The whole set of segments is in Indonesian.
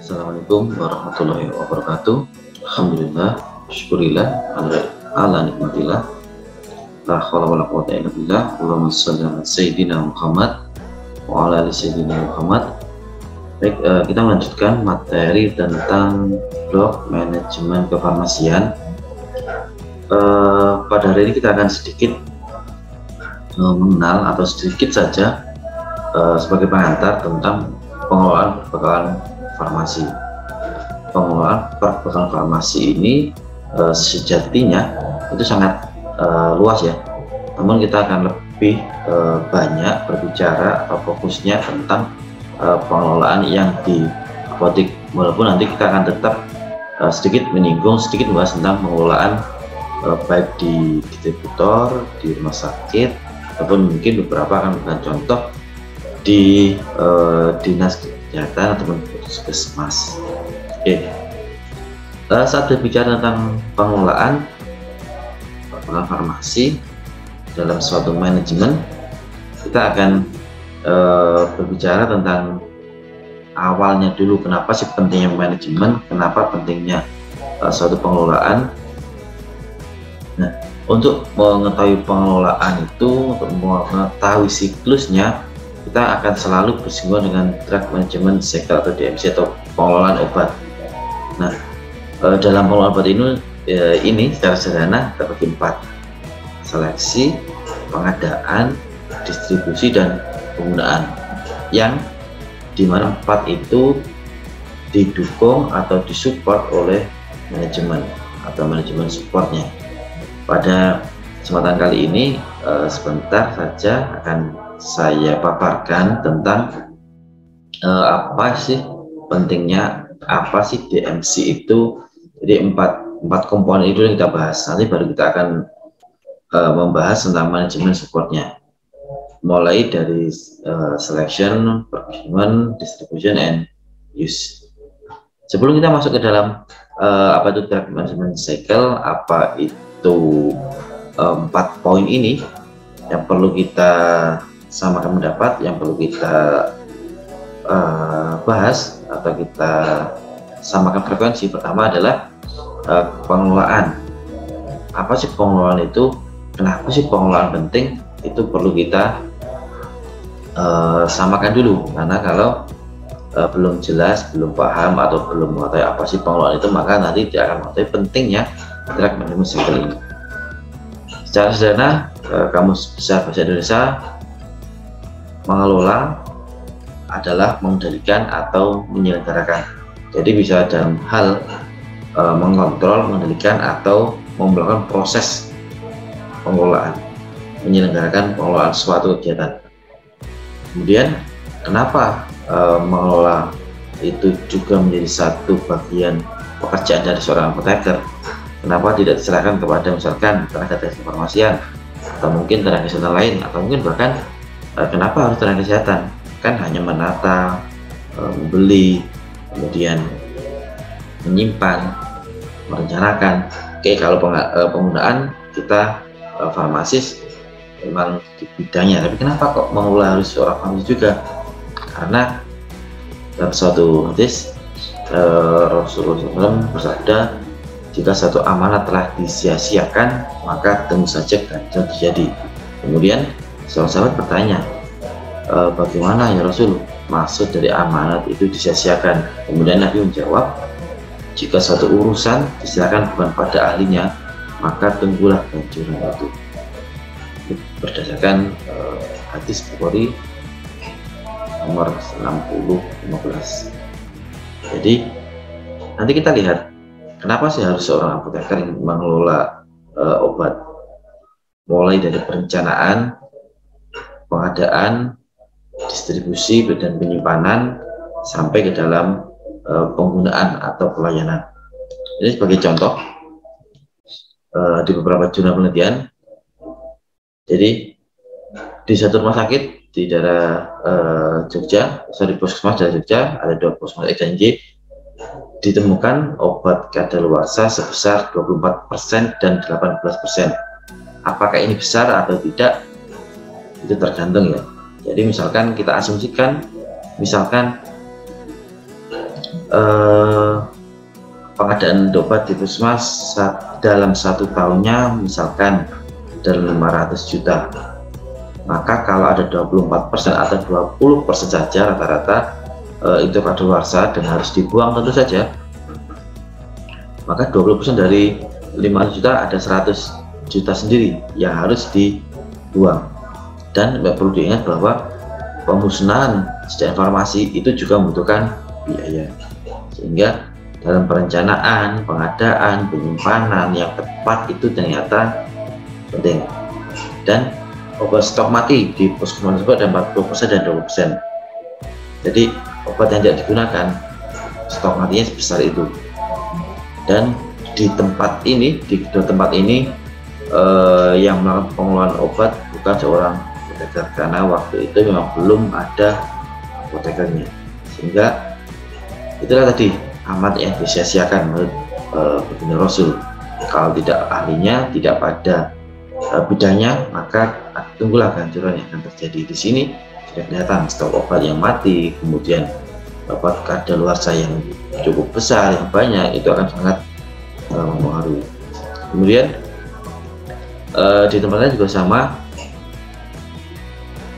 Assalamualaikum warahmatullahi wabarakatuh. Alhamdulillah, syukurillah, ala nikmatillah. La haula wala quwwata illa billah. Allahumma shalli ala sayyidina Muhammad wa ala ali sayyidina Muhammad. Baik, kita melanjutkan materi tentang blok manajemen kefarmasian. Pada hari ini kita akan sedikit mengenal atau sedikit saja sebagai pengantar tentang pengelolaan perbekalan farmasi. Pengelolaan perbekalan farmasi ini sejatinya itu sangat luas ya, namun kita akan lebih banyak berbicara atau fokusnya tentang pengelolaan yang di apotek, walaupun nanti kita akan tetap sedikit membahas tentang pengelolaan baik di distributor, di rumah sakit, ataupun mungkin beberapa akan memberikan contoh di dinas kesehatan ataupun puskesmas. Oke, saat berbicara tentang pengelolaan farmasi dalam suatu manajemen, kita akan berbicara tentang awalnya dulu. Kenapa sih pentingnya manajemen, kenapa pentingnya suatu pengelolaan. Nah, untuk mengetahui pengelolaan itu, untuk mengetahui siklusnya, kita akan selalu bersinggungan dengan drug management cycle atau DMC atau pengelolaan obat. Nah, dalam pengelolaan obat ini secara sederhana terbagi 4: seleksi, pengadaan, distribusi, dan penggunaan, yang dimana 4 itu didukung atau disupport oleh manajemen atau manajemen supportnya. Pada kesempatan kali ini sebentar saja akan saya paparkan tentang apa sih pentingnya, apa sih DMC itu. Jadi empat komponen itu yang kita bahas. Nanti baru kita akan membahas tentang manajemen supportnya, mulai dari selection, procurement, distribution, and use. Sebelum kita masuk ke dalam apa itu drug management cycle, apa itu 4 poin ini yang perlu kita samakan pendapat, yang perlu kita bahas atau kita samakan frekuensi. Pertama adalah pengelolaan. Apa sih pengelolaan itu? Kenapa sih pengelolaan penting? Itu perlu kita samakan dulu, karena kalau belum jelas, belum paham, atau belum mengetahui apa sih pengelolaan itu, maka nanti tidak akan mengetahui pentingnya drug management cycle ini. Secara sederhana, Kamus Besar Bahasa Indonesia, mengelola adalah mengendalikan atau menyelenggarakan. Jadi bisa dalam hal mengontrol, mengendalikan, atau melakukan proses pengelolaan, menyelenggarakan pengelolaan suatu kegiatan. Kemudian kenapa mengelola itu juga menjadi satu bagian pekerjaan dari seorang apoteker? Kenapa tidak diserahkan kepada misalkan tenaga teknik kefarmasian, atau mungkin tenaga kesehatan lain, atau mungkin bahkan kenapa harus tenaga kesehatan? Kan hanya menata, membeli, kemudian menyimpan, merencanakan. Oke, kalau penggunaan kita farmasis memang di bidangnya, tapi kenapa kok mengelola harus seorang farmasis juga? Karena dalam suatu hadis Rasulullah SAW bersabda, jika satu amanat telah disia-siakan, maka tentu saja ganjil terjadi. Kemudian seorang sahabat bertanya, bagaimana ya Rasul, maksud dari amanat itu disia-siakan? Kemudian Nabi menjawab, jika suatu urusan diserahkan bukan pada ahlinya, maka tunggulah ganjaran itu. Berdasarkan hadis Bukhari nomor 6015. Jadi nanti kita lihat kenapa sih harus seorang apoteker yang mengelola obat, mulai dari perencanaan, pengadaan, distribusi, dan penyimpanan, sampai ke dalam penggunaan atau pelayanan. Ini sebagai contoh di beberapa jurnal penelitian. Jadi di satu rumah sakit di daerah Jogja, puskesmas dari Jogja, ada 2 puskesmas X dan Y, ditemukan obat kadaluarsa sebesar 24% dan 18%. Apakah ini besar atau tidak? Itu tergantung ya. Jadi misalkan kita asumsikan, misalkan eh, pengadaan obat di puskesmas dalam 1 tahunnya misalkan dalam 500 juta, maka kalau ada 24% atau 20% saja rata-rata itu kadaluarsa dan harus dibuang tentu saja, maka 20% dari 500 juta ada 100 juta sendiri yang harus dibuang. Dan perlu diingat bahwa pemusnahan secara informasi itu juga membutuhkan biaya, sehingga dalam perencanaan, pengadaan, penyimpanan yang tepat itu ternyata penting. Dan obat stok mati di puskesmas tersebut ada 40% dan 20%. Jadi obat yang tidak digunakan stok matinya sebesar itu. Dan di tempat ini, di kedua tempat ini yang melakukan pengelolaan obat bukan seorang apoteker, karena waktu itu memang belum ada apotekernya, sehingga itulah tadi amat yang disia-siakan menurut baginda Rasul. Kalau tidak ahlinya, tidak pada bidangnya, maka tunggulah kehancuran yang akan terjadi. Di sini sudah kelihatan stok obat yang mati, kemudian obat kadaluarsa yang cukup besar, yang banyak, itu akan sangat mempengaruhi. Kemudian di tempat lain juga sama,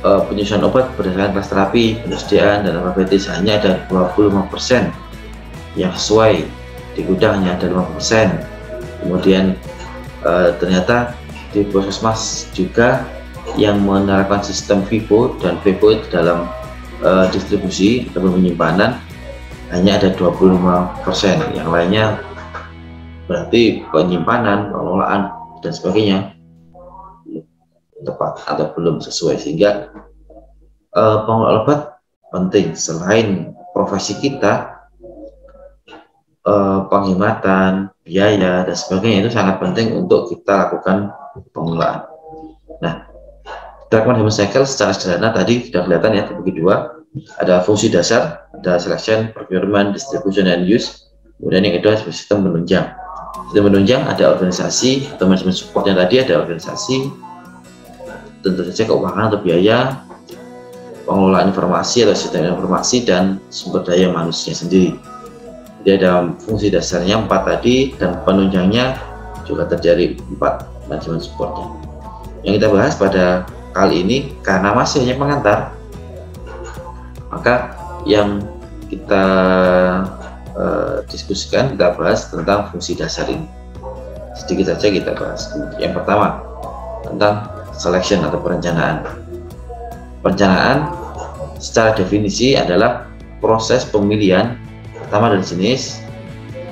penyusunan obat berdasarkan kelas terapi, penyediaan dan alfabetis hanya ada 25% yang sesuai, di gudangnya ada 5%. Kemudian ternyata di puskesmas juga yang menerapkan sistem FIFO, dan FIFO itu dalam distribusi atau penyimpanan hanya ada 25%, yang lainnya berarti penyimpanan, pengelolaan dan sebagainya tepat atau belum sesuai, sehingga pengelolaan obat penting. Selain profesi kita, penghematan biaya dan sebagainya itu sangat penting untuk kita lakukan pengelolaan. Nah, Drug Management Cycle secara sederhana tadi sudah kelihatan ya, terbagi dua. Ada fungsi dasar, ada selection, procurement, distribution, and use. Kemudian yang kedua sistem penunjang. Sistem penunjang ada organisasi atau manajemen supportnya, tadi ada organisasi, tentu saja keuangan atau biaya, pengelolaan informasi atau sistem informasi, dan sumber daya manusia sendiri. Jadi ada fungsi dasarnya 4 tadi, dan penunjangnya juga terjadi 4 manajemen supportnya. Yang kita bahas pada kali ini, karena masih hanya pengantar, maka yang kita diskusikan, kita bahas tentang fungsi dasar ini. Sedikit saja kita bahas. Yang pertama tentang selection atau perencanaan. Perencanaan secara definisi adalah proses pemilihan pertama dari jenis,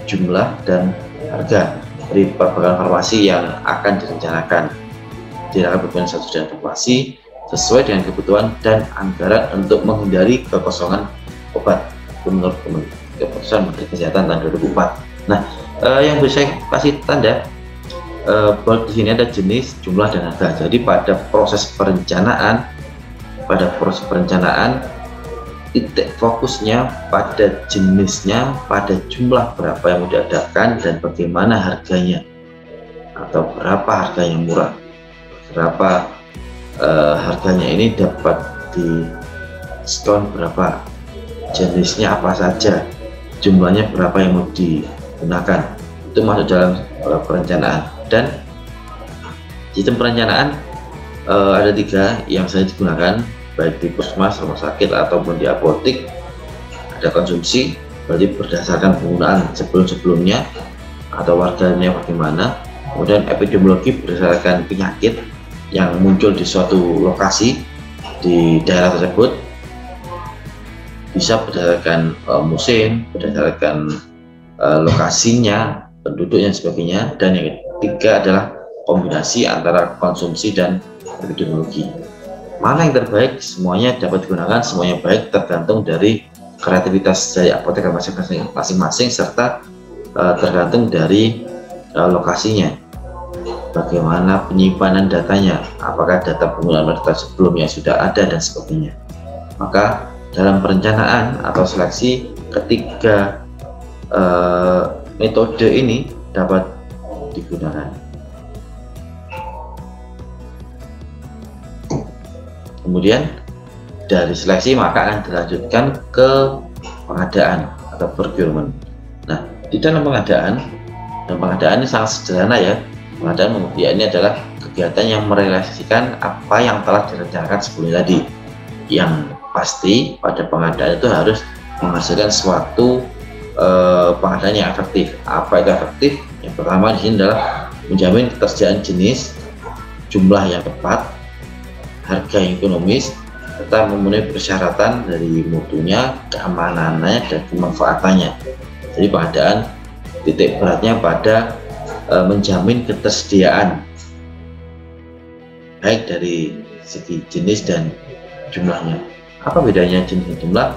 jumlah, dan harga dari berbagai farmasi yang akan direncanakan. Direncanakan berbagai satu dan farmasi sesuai dengan kebutuhan dan anggaran untuk menghindari kekosongan obat menurut keputusan Menteri Kesehatan tahun 2004. Nah, yang bisa saya kasih tanda di sini ada jenis, jumlah, dan harga. Jadi pada proses perencanaan, titik fokusnya pada jenisnya, pada jumlah berapa yang mau diadakan, dan bagaimana harganya, atau berapa harga yang murah, berapa harganya ini dapat diskon berapa, jenisnya apa saja, jumlahnya berapa yang mau digunakan. Itu masuk dalam perencanaan. Dan sistem perencanaan ada 3 yang saya digunakan, baik di puskesmas, rumah sakit, ataupun di apotek. Ada konsumsi, berarti berdasarkan penggunaan sebelum-sebelumnya atau warganya bagaimana. Kemudian epidemiologi berdasarkan penyakit yang muncul di suatu lokasi di daerah tersebut, bisa berdasarkan musim, berdasarkan lokasinya, penduduk, dan sebagainya. Dan yang ketiga adalah kombinasi antara konsumsi dan epidemiologi. Mana yang terbaik? Semuanya dapat digunakan, semuanya baik, tergantung dari kreativitas dari apoteker masing-masing, serta tergantung dari lokasinya, bagaimana penyimpanan datanya, apakah data penggunaan data sebelumnya sudah ada, dan sebagainya. Maka dalam perencanaan atau seleksi, ketiga metode ini dapat digunakan. Kemudian dari seleksi maka akan dilanjutkan ke pengadaan. atau procurement. Nah, di dalam pengadaan, dan pengadaan ini sangat sederhana ya. Pengadaan ya ini adalah kegiatan yang merealisasikan apa yang telah direncanakan sebelumnya tadi. Yang pasti pada pengadaan itu harus menghasilkan suatu pengadaan yang efektif. Apa itu efektif? Yang pertama di sini adalah menjamin ketersediaan jenis, jumlah yang tepat, harga yang ekonomis, serta memenuhi persyaratan dari mutunya, keamanannya, dan kemanfaatannya. Jadi pengadaan titik beratnya pada menjamin ketersediaan baik dari segi jenis dan jumlahnya. Apa bedanya jenis dan jumlah?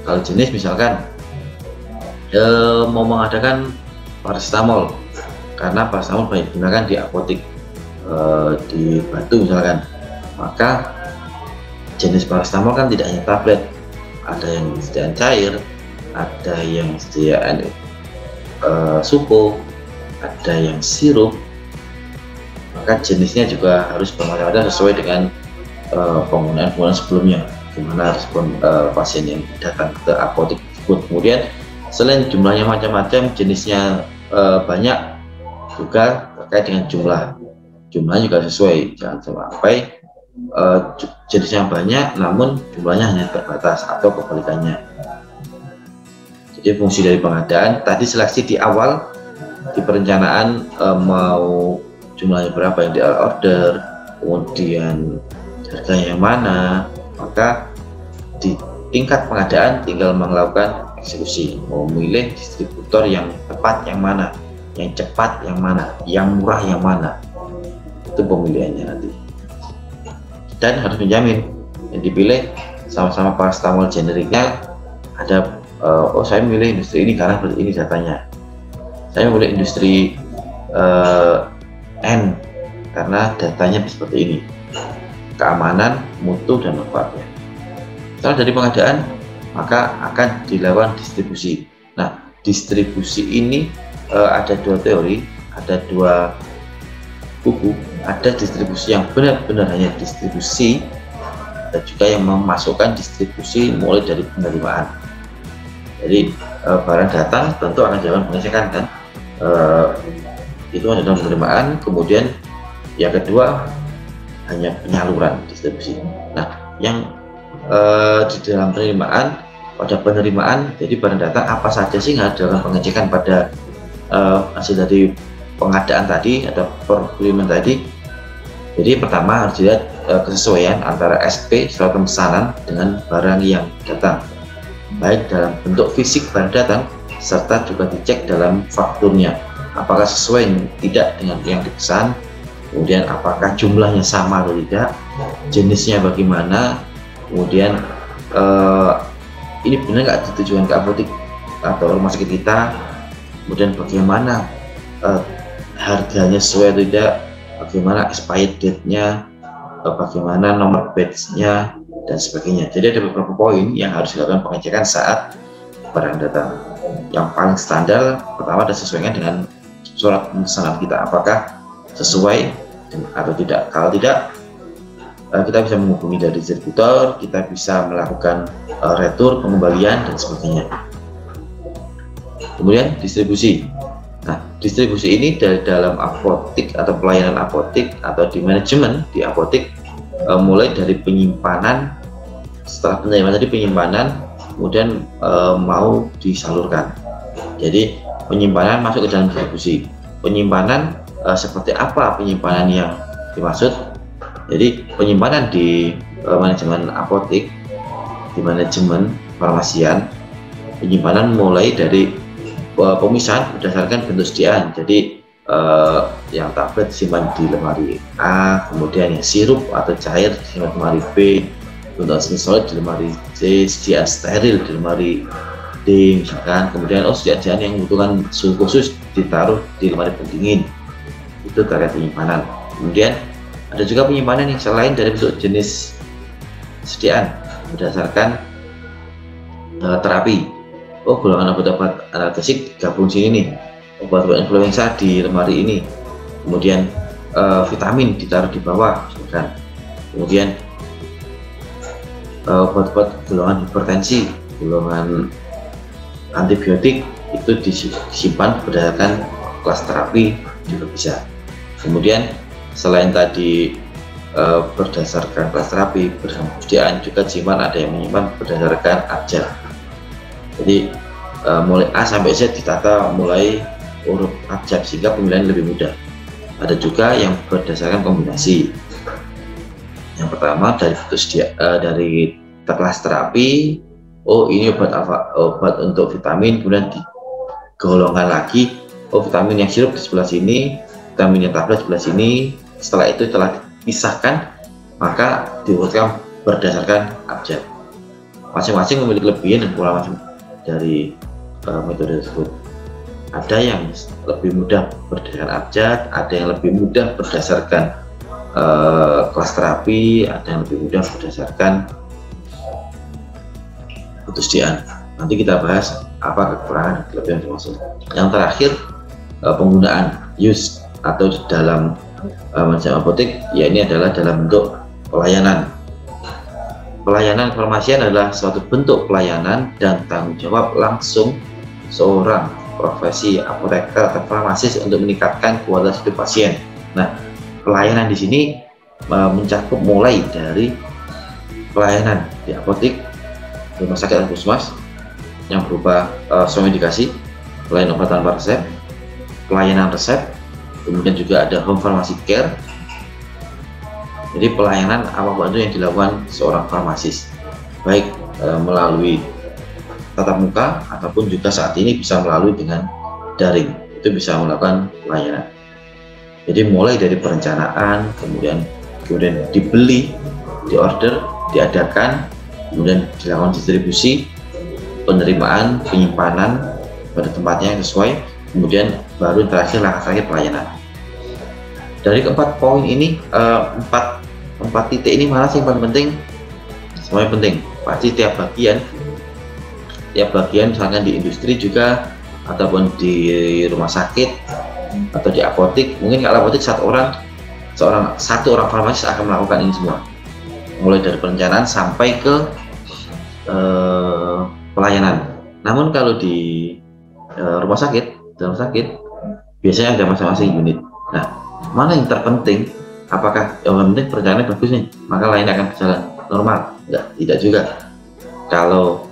Kalau jenis misalkan mau mengadakan paracetamol, karena paracetamol banyak digunakan di apotek di Batu misalkan, maka jenis paracetamol kan tidak hanya tablet, ada yang sediaan cair, ada yang sediaan supo, ada yang sirup, maka jenisnya juga harus bermacam-macam sesuai dengan penggunaan sebelumnya, gimana respon pasien yang datang ke apotek tersebut. Kemudian selain jumlahnya macam-macam, jenisnya banyak, juga terkait dengan jumlahnya juga sesuai, jangan sampai jenisnya banyak namun jumlahnya hanya terbatas atau kebalikannya. Jadi fungsi dari pengadaan tadi seleksi di awal, di perencanaan mau jumlahnya berapa yang di order, kemudian harganya yang mana, maka di tingkat pengadaan tinggal melakukan eksekusi, mau memilih distributor yang tepat yang mana, yang cepat yang mana, yang murah yang mana, itu pemilihannya nanti. Dan harus menjamin yang dipilih sama-sama paracetamol generiknya ada oh saya memilih industri ini karena seperti ini datanya, saya memilih industri N karena datanya seperti ini, keamanan, mutu, dan manfaatnya. Setelah dari pengadaan maka akan dilakukan distribusi. Nah, distribusi ini ada dua teori, ada dua buku. Ada distribusi yang benar-benar hanya distribusi, dan juga yang memasukkan distribusi mulai dari penerimaan. Jadi barang datang tentu akan dilakukan pengecekan kan, itu adalah penerimaan. Kemudian yang kedua hanya penyaluran distribusi. Nah, yang di dalam penerimaan, pada penerimaan jadi barang datang apa saja sih nggak dilakukan pengecekan pada hasil dari pengadaan tadi atau procurement tadi. Jadi pertama harus dilihat kesesuaian antara SP surat pemesanan dengan barang yang datang, baik dalam bentuk fisik barang datang serta juga dicek dalam fakturnya apakah sesuai tidak dengan yang dipesan, kemudian apakah jumlahnya sama atau tidak, jenisnya bagaimana, kemudian ini benar nggak ditujukan ke apotek atau rumah sakit kita, kemudian bagaimana harganya sesuai atau tidak, bagaimana expired date-nya, bagaimana nomor batch-nya, dan sebagainya. Jadi ada beberapa poin yang harus dilakukan pengecekan saat barang datang. Yang paling standar pertama adalah sesuaikan dengan surat pemesanan kita, apakah sesuai atau tidak. Kalau tidak, kita bisa menghubungi dari distributor, kita bisa melakukan retur, pengembalian, dan sebagainya. Kemudian distribusi. Nah, distribusi ini dari dalam apotek atau pelayanan apotek atau di manajemen di apotek, mulai dari penyimpanan, setelah penerimaan tadi penyimpanan, kemudian mau disalurkan. Jadi penyimpanan masuk ke dalam distribusi. Penyimpanan seperti apa penyimpanan yang dimaksud? Jadi penyimpanan di manajemen apotek, di manajemen farmasian, penyimpanan mulai dari pemisahan berdasarkan bentuk sediaan. Jadi yang tablet simpan di lemari A, kemudian yang sirup atau cair simpan di lemari B, untuk solid di lemari C, sediaan steril di lemari D misalkan. Kemudian sediaan yang membutuhkan suhu khusus ditaruh di lemari pendingin. Itu terkait penyimpanan. Kemudian ada juga penyimpanan yang selain dari bentuk jenis sediaan berdasarkan terapi. Oh, golongan obat-obat analgesik gabung sini nih, obat-obat influenza di lemari ini, kemudian vitamin ditaruh di bawah misalkan. Kemudian obat-obat golongan hipertensi, golongan antibiotik itu disimpan berdasarkan kelas terapi juga bisa. Kemudian selain tadi berdasarkan kelas terapi bersama persediaan, juga disimpan, ada yang menyimpan berdasarkan abjad. Jadi mulai A sampai Z ditata mulai urut abjad sehingga pemilihan lebih mudah. Ada juga yang berdasarkan kombinasi. Yang pertama dari kelas terapi, oh ini obat untuk vitamin, kemudian digolongkan lagi, oh vitamin yang sirup di sebelah sini, vitamin yang tablet di sebelah sini. Setelah itu telah dipisahkan, maka diurutkan berdasarkan abjad. Masing-masing memiliki kelebihan dan kekurangan dari metode tersebut. Ada yang lebih mudah berdasarkan abjad, ada yang lebih mudah berdasarkan kelas terapi, ada yang lebih mudah berdasarkan ketersediaan. Nanti kita bahas apa kekurangan dan kelebihan dimaksud. Yang terakhir, penggunaan use atau dalam manajemen apotek, ya ini adalah dalam bentuk pelayanan. Pelayanan kefarmasian adalah suatu bentuk pelayanan dan tanggung jawab langsung seorang profesi apoteker atau farmasis untuk meningkatkan kualitas hidup pasien. Nah, pelayanan di sini mencakup mulai dari pelayanan di apotek, rumah sakit atau puskesmas yang berupa somedikasi, pelayanan obat tanpa resep, pelayanan resep, kemudian juga ada home pharmacy care. Jadi pelayanan apapun itu yang dilakukan seorang farmasis, baik melalui tatap muka ataupun juga saat ini bisa melalui dengan daring, itu bisa melakukan pelayanan. Jadi mulai dari perencanaan, kemudian dibeli, diorder, diadakan, kemudian dilakukan distribusi, penerimaan, penyimpanan pada tempatnya yang sesuai, kemudian baru terakhir langkah terakhir pelayanan. Dari keempat poin ini, empat titik ini mana sih yang paling penting? Semuanya penting. Pasti tiap bagian misalkan di industri juga, ataupun di rumah sakit atau di apotek, mungkin kalau apotek satu orang farmasis akan melakukan ini semua, mulai dari perencanaan sampai ke pelayanan. Namun kalau di rumah sakit, biasanya ada masing-masing unit. Nah, mana yang terpenting? Apakah yang penting perencanaannya bagus nih, maka lainnya akan berjalan normal? Tidak juga. Kalau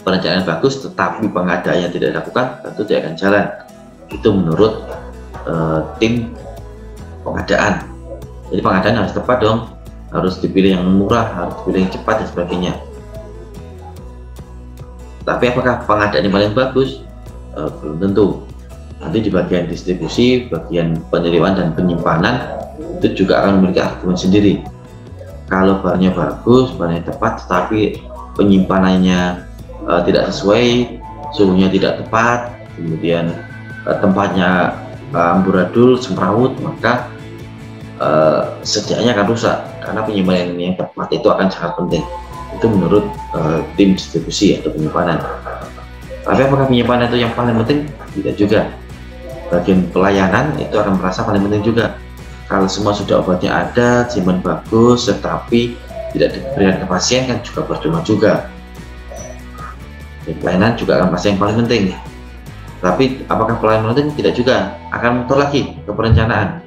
perencanaan bagus tetapi pengadaannya tidak dilakukan, tentu tidak akan jalan. Itu menurut tim pengadaan. Jadi pengadaan harus tepat dong, harus dipilih yang murah, harus dipilih yang cepat dan sebagainya. Tapi apakah pengadaan yang paling bagus? Belum tentu. Nanti di bagian distribusi, bagian penerimaan dan penyimpanan, itu juga akan memiliki argumen sendiri. Kalau barangnya bagus, barangnya tepat, tetapi penyimpanannya tidak sesuai, suhunya tidak tepat, kemudian tempatnya amburadul, semrawut, maka sediaannya akan rusak, karena penyimpanan yang tepat itu akan sangat penting. Itu menurut tim distribusi atau penyimpanan. Tapi apakah penyimpanan itu yang paling penting? Tidak juga. Bagian pelayanan itu akan merasa paling penting juga. Kalau semua sudah obatnya ada, simpan bagus, tetapi tidak diberikan ke pasien, kan juga percuma juga. Dan pelayanan juga akan merasa yang paling penting. Tapi apakah pelayanan penting? Tidak juga. Akan muter lagi ke perencanaan.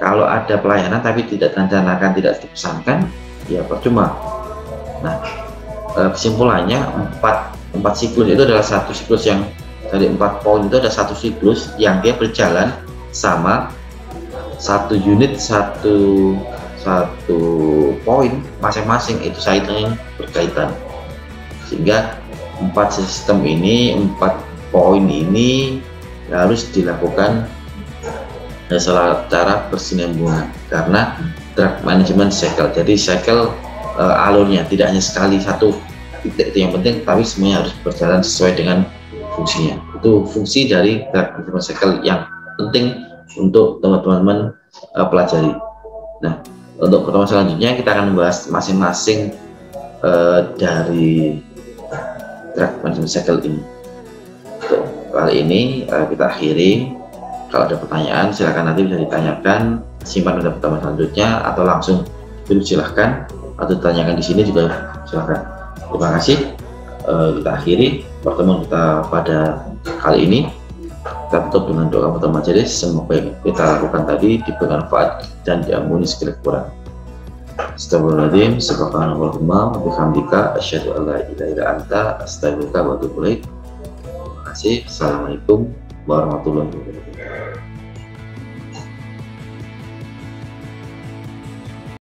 Kalau ada pelayanan tapi tidak direncanakan, tidak dipesankan, ya percuma. Nah, kesimpulannya empat siklus itu adalah satu siklus yang dari 4 poin itu ada satu siklus yang dia berjalan sama satu unit, satu poin masing-masing itu saling berkaitan, sehingga 4 sistem ini, 4 poin ini harus dilakukan secara bersinambungan karena drug management cycle. Jadi cycle alurnya tidak hanya sekali satu titik itu yang penting, tapi semuanya harus berjalan sesuai dengan fungsinya. Itu fungsi dari drug management cycle yang penting untuk teman-teman pelajari. Nah, untuk pertemuan selanjutnya kita akan membahas masing-masing dari drug management cycle ini. Untuk kali ini kita akhiri. Kalau ada pertanyaan silakan nanti bisa ditanyakan, simpan pada pertemuan selanjutnya, atau langsung silahkan, atau ditanyakan di sini juga silakan. Terima kasih. kita akhiri pertemuan kita pada kali ini. Kita tutup dengan doa pertama majelis. Semoga yang kita lakukan tadi diberi manfaat dan diampuni segala kurang. Astagfirullahaladzim, subhanallahumma wa bihamdika, asyhadu an la ilaha illa anta, astaghfiruka wa atubu ilaik. Terima kasih. Assalamualaikum warahmatullahi wabarakatuh.